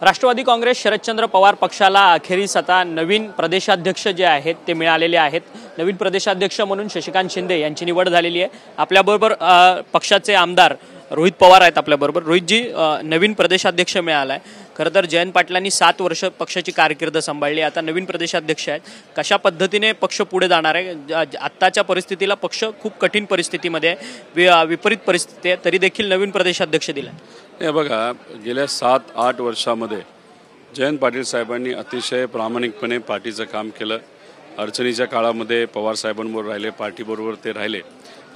राष्ट्रवादी काँग्रेस शरदचंद्र पवार पक्षाला अखेरीस आता नवीन प्रदेशाध्यक्ष जे आहेत ते मिळालेले आहेत। नवीन प्रदेशाध्यक्ष म्हणून शशिकांत शिंदे यांची निवड झालेली आहे। आपल्याबरोबर पक्षाचे आमदार रोहित पवार आहेत आपल्याबरोबर। रोहितजी, नवीन प्रदेशाध्यक्ष मिळालाय। खरं तर जयंत पाटलांनी 7 वर्ष पक्षाची कारकीर्द सांभाळली, आता नवीन प्रदेशाध्यक्ष आहेत। कशा पद्धतीने पक्ष पुढे जाणार आहे? आत्ताच्या परिस्थितीला पक्ष खूप कठीण परिस्थितीमध्ये आहे, विपरीत परिस्थिती आहे, तरी देखील नवीन प्रदेशाध्यक्ष दिला। हे बघा, गेल्या 7-8 वर्षामध्ये जयंत पाटील साहेबांनी अतिशय प्रामाणिकपणे पार्टीचं काम केलं। अडचणीच्या काळामध्ये पवार साहेबांबरोबर राहिले, पार्टीबरोबर ते राहिले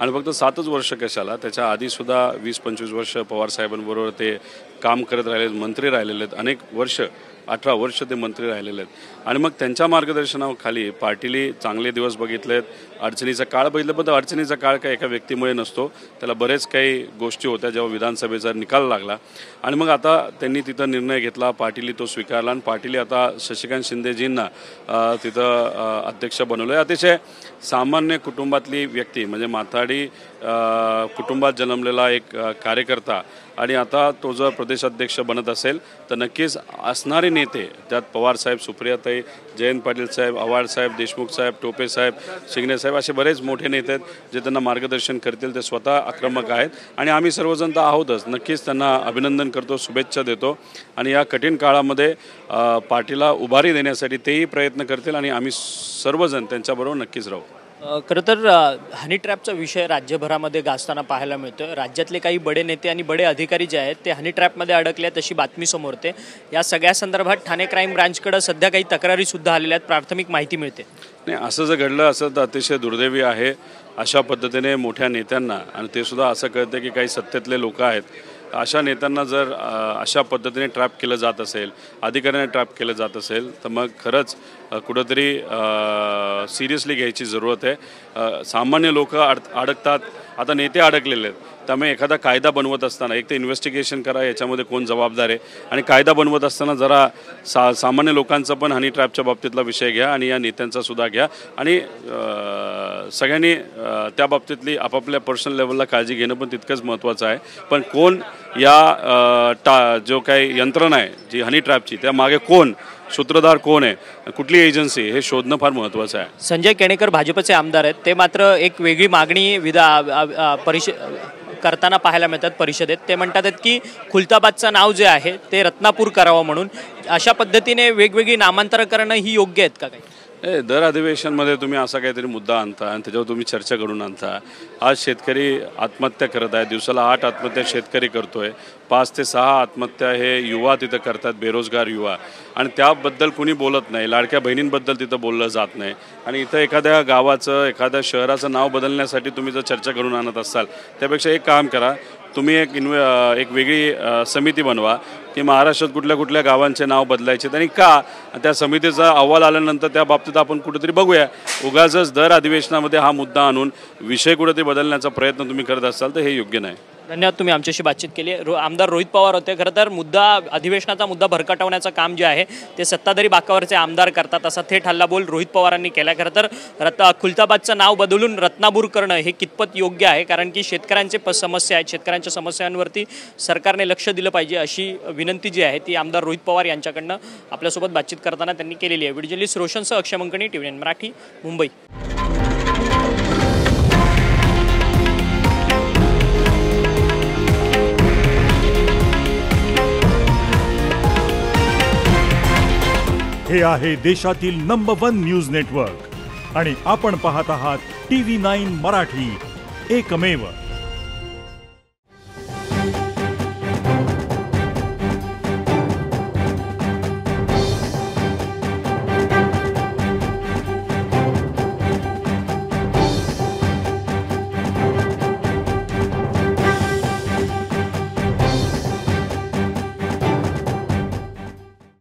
आणि फक्त 7च वर्ष कशाला, त्याच्या आधीसुद्धा 20-25 वर्ष पवार साहेबांबरोबर ते काम करत राहिले, मंत्री राहिलेले आहेत। अनेक वर्ष 18 वर्ष ते मंत्री राहिलेले आहेत आणि मग त्यांच्या मार्गदर्शनाखाली पार्टीली चांगले दिवस बघितलेत, अडचणीचा काळ बघितलं। पण अडचणीचा काळ काय एका व्यक्तीमुळे नसतो, त्याला बरेच काही गोष्टी होत्या। जेव्हा विधानसभेचा निकाल लागला आणि मग आता त्यांनी तिथं निर्णय घेतला, पार्टीली तो स्वीकारला आणि पार्टीली आता शशिकांत शिंदेजींना तिथं अध्यक्ष बनवलं आहे। अतिशय सामान्य कुटुंबातली व्यक्ती, म्हणजे माथाडी कुटुंबात जन्मलेला एक कार्यकर्ता आणि आता तो जर प्रदेशाध्यक्ष बनत असेल तर नक्कीच असणारे नेते, त्यात पवार साहेब, सुप्रियाताई, जयंत पाटील साहेब, आव्हाड साहेब, देशमुख साहेब, टोपे साहेब, शिंगणे साहेब, असे बरेच मोठे नेते आहेत जे त्यांना मार्गदर्शन करतील। ते स्वतः आक्रमक आहेत आणि आम्ही सर्वजण तर आहोतच। नक्कीच त्यांना अभिनंदन करतो, शुभेच्छा देतो आणि या कठीण काळामध्ये पार्टीला उभारी देण्यासाठी तेही प्रयत्न करतील आणि आम्ही सर्वजण त्यांच्याबरोबर नक्कीच राहू। खरं तर हनी ट्रॅपचा विषय राज्यभरामध्ये गाजताना पाहायला मिळतोय। राज्यातले काही बडे नेते आणि बडे अधिकारी जे आहेत ते हनी ट्रॅपमध्ये अडकले आहेत अशी बातमी समोर येते। या सगळ्या संदर्भात ठाणे क्राईम ब्रांचकडे सध्या काही तक्रारी सुद्धा आलेल्या आहेत, प्राथमिक माहिती मिळते। नाही, असं जर घडलं असं तर अतिशय दुर्दैवी आहे। अशा पद्धतीने मोठ्या नेत्यांना, आणि ते सुद्धा असं कळतं की काही सत्तेतले लोक आहेत, अशा नेत्यांना जर अशा पद्धतीने ट्रॅप केलं जात असेल, अधिकाऱ्यांना ट्रॅप केलं जात असेल तर मग खरंच कुठंतरी सिरियसली घ्यायची जरूरत आहे। सामान्य लोक अडकतात, आता नेते अडकलेले आहेत, त्यामुळे एखादा कायदा बनवत असताना एक तर इन्व्हेस्टिगेशन करा, याच्यामध्ये कोण जबाबदार आहे, आणि कायदा बनवत असताना जरा सामान्य लोकांचं पण हनी ट्रॅपच्या बाबतीतला विषय घ्या आणि या नेत्यांचा सुद्धा घ्या आणि सगळ्यांनी त्या बाबतीतली आपापल्या पर्सनल लेवलला काळजी घेणं पण तितकंच महत्त्वाचं आहे। पण कोण या जो काही यंत्रणा आहे जी हनी ट्रॅपची, त्या मागे कोण सूत्रधार कोण आहे, कुठली एजन्सी, हे शोधणं फार महत्त्वाचं आहे। संजय केणेकर भाजपचे आमदार आहेत, ते मात्र एक वेगळी मागणी करताना पाहायला मिळतात परिषदेत। ते म्हणतात की खुलताबादचं नाव जे आहे ते रत्नापूर करावं म्हणून। अशा पद्धतीने वेगवेगळी नामांतर करणं ही योग्य आहेत का काही? दर अधिवेशनमध्ये तुम्ही असा काहीतरी मुद्दा आणता आणि त्याच्यावर तुम्ही चर्चा करून आणता। आज शेतकरी आत्महत्या करत आहे, दिवसाला 8 आत्महत्या शेतकरी करतोय, 5 ते 6 आत्महत्या हे युवा तिथं करतात, बेरोजगार युवा, आणि त्याबद्दल कुणी बोलत नाही। लाडक्या बहिणींबद्दल तिथं बोललं जात नाही आणि इथं एखाद्या गावाचं, एखाद्या शहराचं नाव बदलण्यासाठी तुम्ही जर चर्चा करून आणत असाल, त्यापेक्षा एक काम करा, तुम्ही एक वेगळी समिती बनवा की महाराष्ट्रात कुठल्या कुठल्या गावांचे नाव बदलायचे आणि का, त्या समितीचा अहवाल आल्यानंतर त्या बाबतीत आपण कुठेतरी बघूया। उगाचच दर अधिवेशनामध्ये हा मुद्दा आणून विषय कुठेतरी बदलण्याचा प्रयत्न तुम्ही करत असाल तर हे योग्य नाही। धन्यवाद, तुम्ही आमच्याशी बातचीत केली। आमदार रोहित पवार होते। खरं तर अधिवेशनाचा मुद्दा भरकटवण्याचं काम जे आहे ते सत्ताधारी बाकावरचे आमदार करतात, असा थेट हल्लाबोल रोहित पवारांनी केला। खरं तर खुलताबादचं नाव बदलून रत्नापूर करणं हे कितपत योग्य आहे, कारण की शेतकऱ्यांचे समस्या आहेत, शेतकऱ्यांच्या समस्यांवरती सरकारने लक्ष दिलं पाहिजे अशी विनंती जी आहे ती आमदार रोहित पवार यांच्याकडनं आपल्यासोबत बातचीत करताना त्यांनी केलेली आहे। व्हिडिओ जर्नलिस्ट रोशनसह अक्षय मंकणी, TVN मराठी, मुंबई। हे आहे देशातील नंबर 1 न्यूज नेटवर्क आणि आपण पाहत आहात TV9 मराठी, एकमेव।